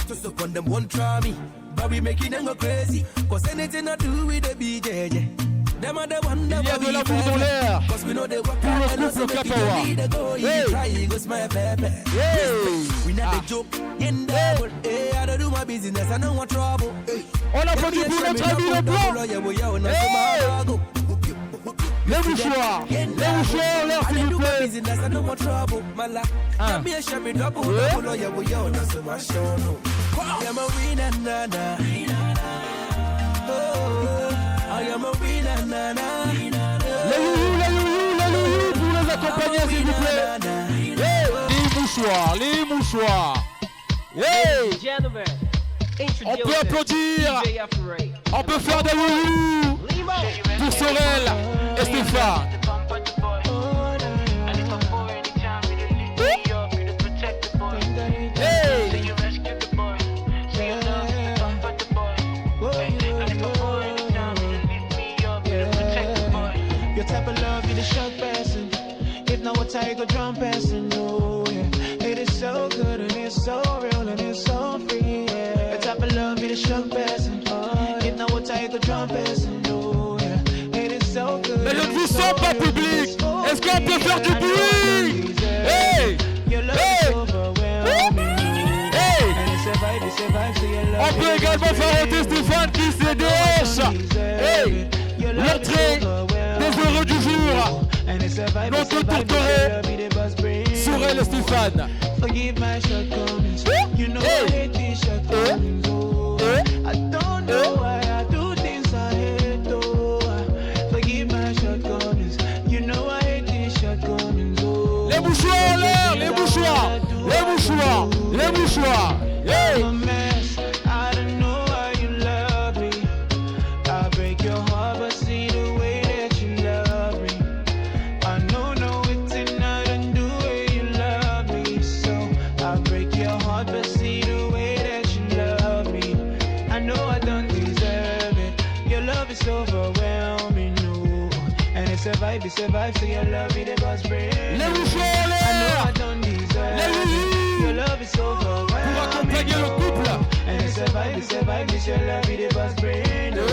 Just upon them won't try me. But we making them go crazy. Cause anything I do with the BJ. Them are the one that
il y a de l'amour dans l'air pour le couple Kapawa. Hey. On applaudit pour notre ami le blanc. Hey. Les mouchoirs en l'air, s'il vous plaît.
I am a winner.
Les pour les accompagner, s'il vous plaît. Hey. Les mouchoirs. Hey. On peut applaudir. On peut faire des loulous pour Sorel et Stéphane.
Take a drum passing, oh yeah. It is so good and it's so real and it's so free, yeah. The type of love it is shock passing, oh yeah. If now we'll take a drum passing, oh yeah. It is so good.
Mais je ne vous sens pas public. Est-ce qu'on peut faire du bruit? Hey! On peut également faire ôter Stéphane qui se déhanche. Hey! L'entrée des heureux du jour. Notre tourterelle Sorel et Stéphane.
Forgive my shortcomings. You know I hate these shortcomings. I don't know why I do things I hate. Forgive my shortcomings. You know I hate these shortcomings.
Les mouchoirs en l'air, les mouchoirs.
I'm a mess. I don't know why you love me. I break your heart, but see the way that you love me. I know no it's not undo way you love me. So I break your heart, but see the way that you love me. I know I don't deserve it. Your love is overwhelming, no. And it's a vibe, so your love it was brave. I know I don't deserve it. Your love is overwhelming.
Pour accompagner le couple.
And it's a vibe, so your love it was brave, no.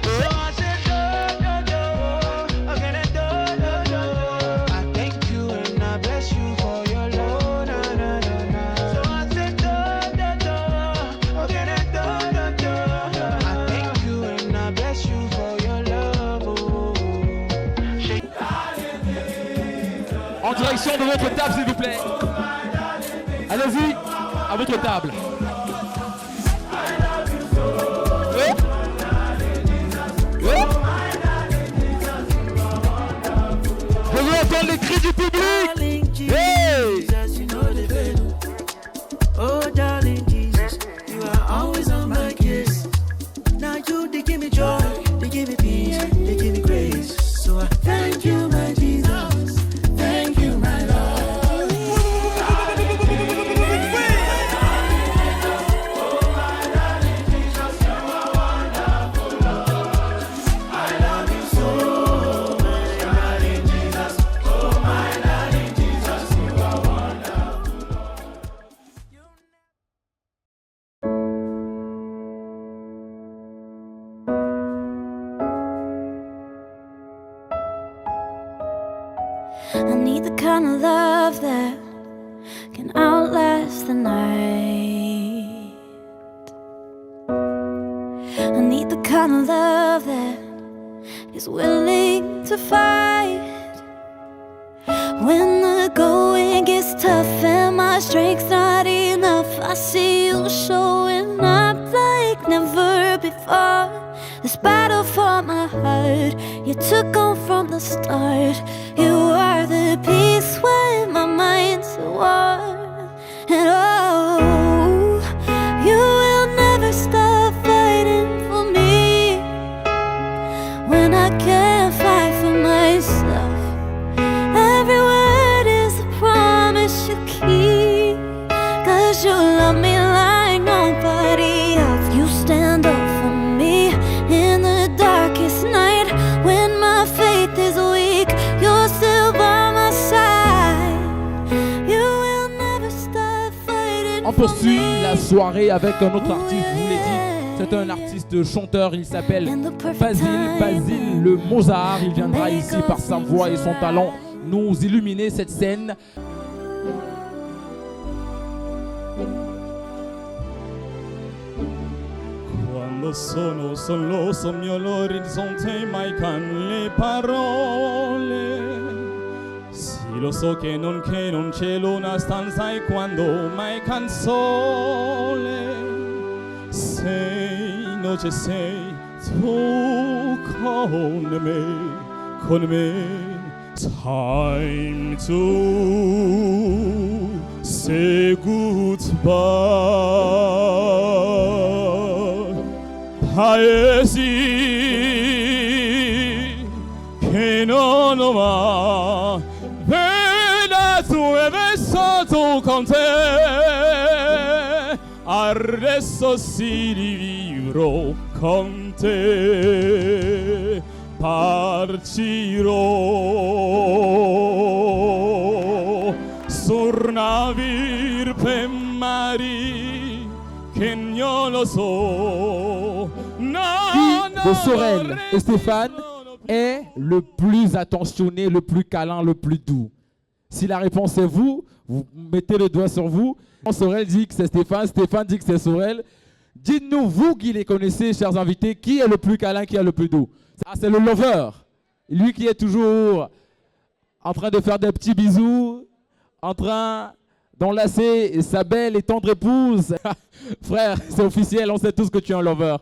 So I said, do, again, do. I thank you and I bless you for your love, So I said, do, again, do. I thank you and I bless you for your love,
En direction de votre table, s'il vous plaît. Allez-y, à votre table. Je veux entendre les cris du public. Hey!
Oh, darling Jesus, you are always on my case. Now you, they give me joy, they give me peace, they give me grace. So I thank you, my Jesus. Thank you, my Lord.
I need the kind of love that can outlast the night. I need the kind of love that is willing to fight when the going gets tough and my strength's not enough. I see you showing up like never before. This battle for my heart, you took on from the start. You are the peace when my mind's at war. And oh, you will never stop fighting for me when I can't fight for myself. Every word is a promise you keep, 'cause you love me like nobody else. You stand up for me in the darkest night when my faith is weak. You're still by my side. You will never stop fighting.
On poursuit la soirée avec un autre artiste, je vous l'ai dit. C'est un artiste chanteur, il s'appelle Basile le Mozart. Il viendra ici par sa voix et son talent nous illuminer cette scène.
Quando sono solo sognò l'orizzonte, mancano le parole. Sì, lo so che non c'è una stanza e quando mancano sole. Sei, non ci sei, tu con me. Time to say goodbye. Paesi che non ho mai veduto e vissuto con te. Adesso si vivrò con te. Partirò sur navir per mari che non lo so.
De Sorel et Stéphane est le plus attentionné, le plus câlin, le plus doux? Si la réponse est vous, vous mettez le doigt sur vous. Sorel dit que c'est Stéphane, Stéphane dit que c'est Sorel. Dites-nous, vous qui les connaissez, chers invités, qui est le plus câlin, qui est le plus doux? Ah, c'est le lover. Lui qui est toujours en train de faire des petits bisous, en train d'enlacer sa belle et tendre épouse. Frère, c'est officiel, on sait tous que tu es un lover.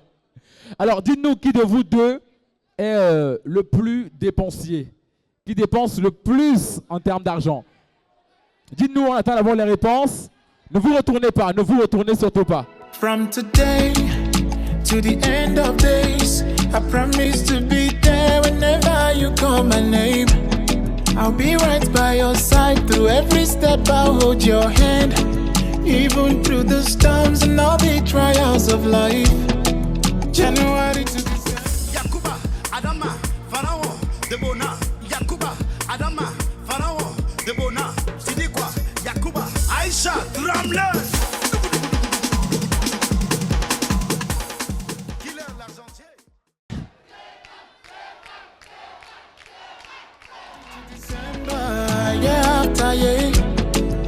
Alors, dites-nous qui de vous deux est le plus dépensier, qui dépense le plus en termes d'argent. Dites-nous, on attend d'avoir les réponses. Ne vous retournez pas, ne vous retournez surtout pas.
From today to the end of days, I promise to be there whenever you call my name. I'll be right by your side through every step. I'll hold your hand, even through the storms and all the trials of life. January to December.
Yakuba, Adama, Pharaon, Debona. Yakuba, Adama, Pharaon, Debona. Sidikwa, Yakuba, Aisha, Ramler.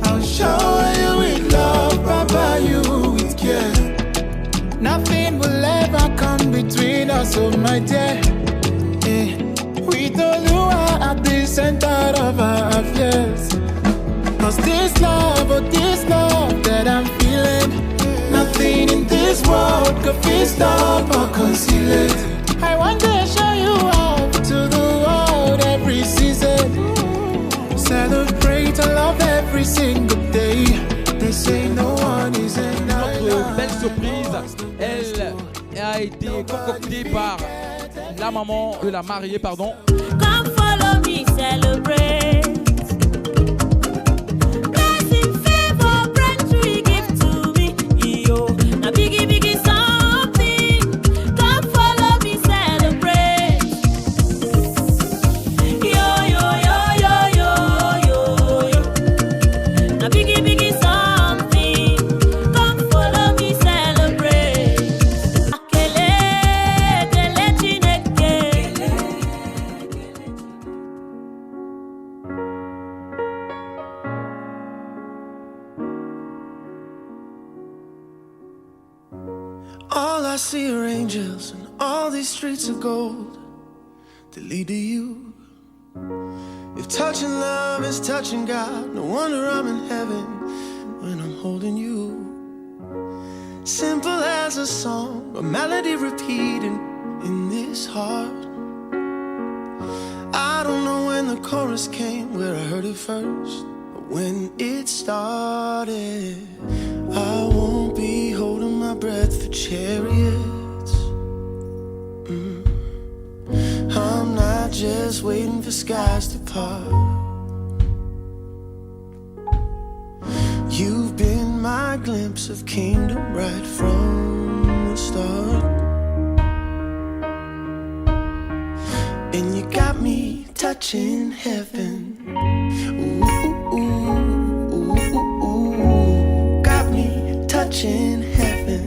I'll shower you with love, pamper you with care. Nothing will ever come between us, oh my dear. With Olua at the center of our affairs. 'Cause this love that I'm feeling, nothing in this world could be stop or conceal it. I want to show you off to the world every season. Celebrate and love every single day. They say no one is enough.
Notre belle surprise, elle a été concoctée par la maman de la mariée, pardon.
Come follow me, celebrate. Blessing, favor, breakthrough, give to me. Yo, na biggie, biggie something. Come follow me, celebrate. Yo, yo, yo, yo, yo, yo, yo. Na biggie, biggie something. Come follow me, celebrate. Akele, kele, chineke.
I see are angels and all these streets of gold that lead to you. If touching love is touching God, no wonder I'm in heaven when I'm holding you. Simple as a song, a melody repeating in this heart. I don't know when the chorus came, where I heard it first, but when it started, I won't be holding my breath for chariots. I'm not just waiting for skies to part. You've been my glimpse of kingdom right from the start. And you got me touching heaven. Ooh, ooh, ooh, ooh, ooh. Got me touching heaven.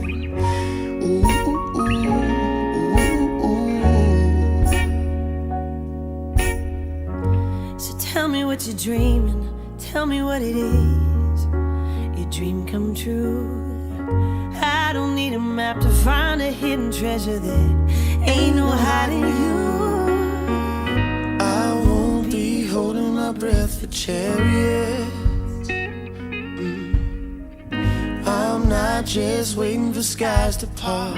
Ooh, ooh, ooh, ooh.
So tell me what you're dreaming. Tell me what it is. Your dream come true. I don't need a map to find a hidden treasure that ain't no hiding you.
Holding my breath for chariots. I'm not just waiting for skies to part.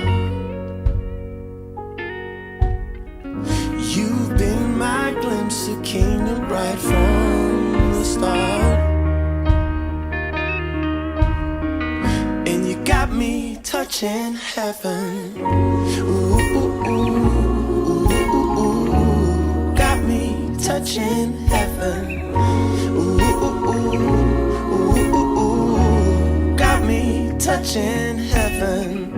You've been my glimpse of kingdom right from the start. And you got me touching heaven. Ooh, ooh, ooh, ooh, ooh. Got me touching heaven. Ooh, ooh, ooh, ooh, ooh. Got me touching heaven.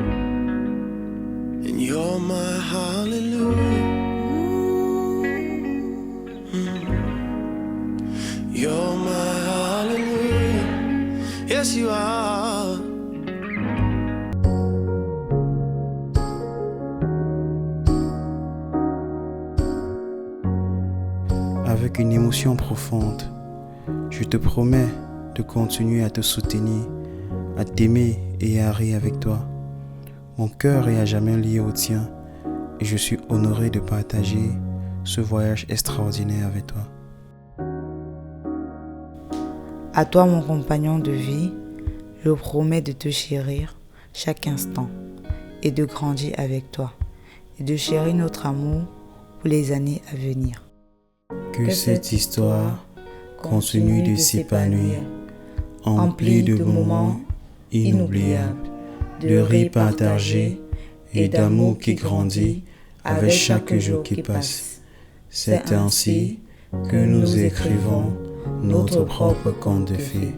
And you're my hallelujah. You're my hallelujah. Yes, you are.
Avec une émotion profonde, je te promets de continuer à te soutenir, à t'aimer et à rire avec toi. Mon cœur est à jamais lié au tien et je suis honoré de partager ce voyage extraordinaire avec toi.
À toi, mon compagnon de vie, je promets de te chérir chaque instant et de grandir avec toi et de chérir notre amour pour les années à venir.
Que cette histoire continue de s'épanouir, emplie de moments inoubliables, de rires partagés et d'amour qui grandit avec chaque jour qui passe. C'est ainsi que nous écrivons notre propre conte de fées,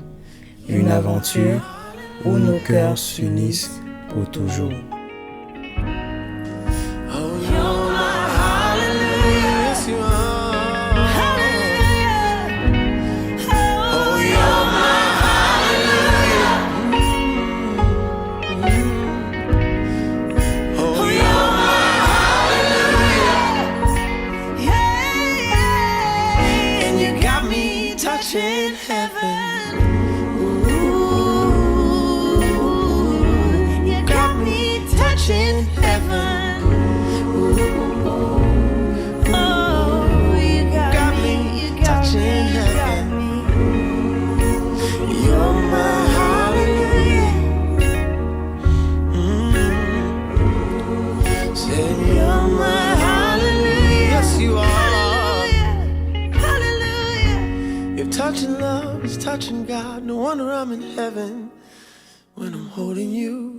une aventure où nos cœurs s'unissent pour toujours.
Touching heaven.
Ooh, you got me touching heaven. Ooh, oh, you got me touching heaven.
You're my hallelujah. Said you're my hallelujah. Yes, you are. Touching love is touching God. No wonder I'm in heaven when I'm holding you.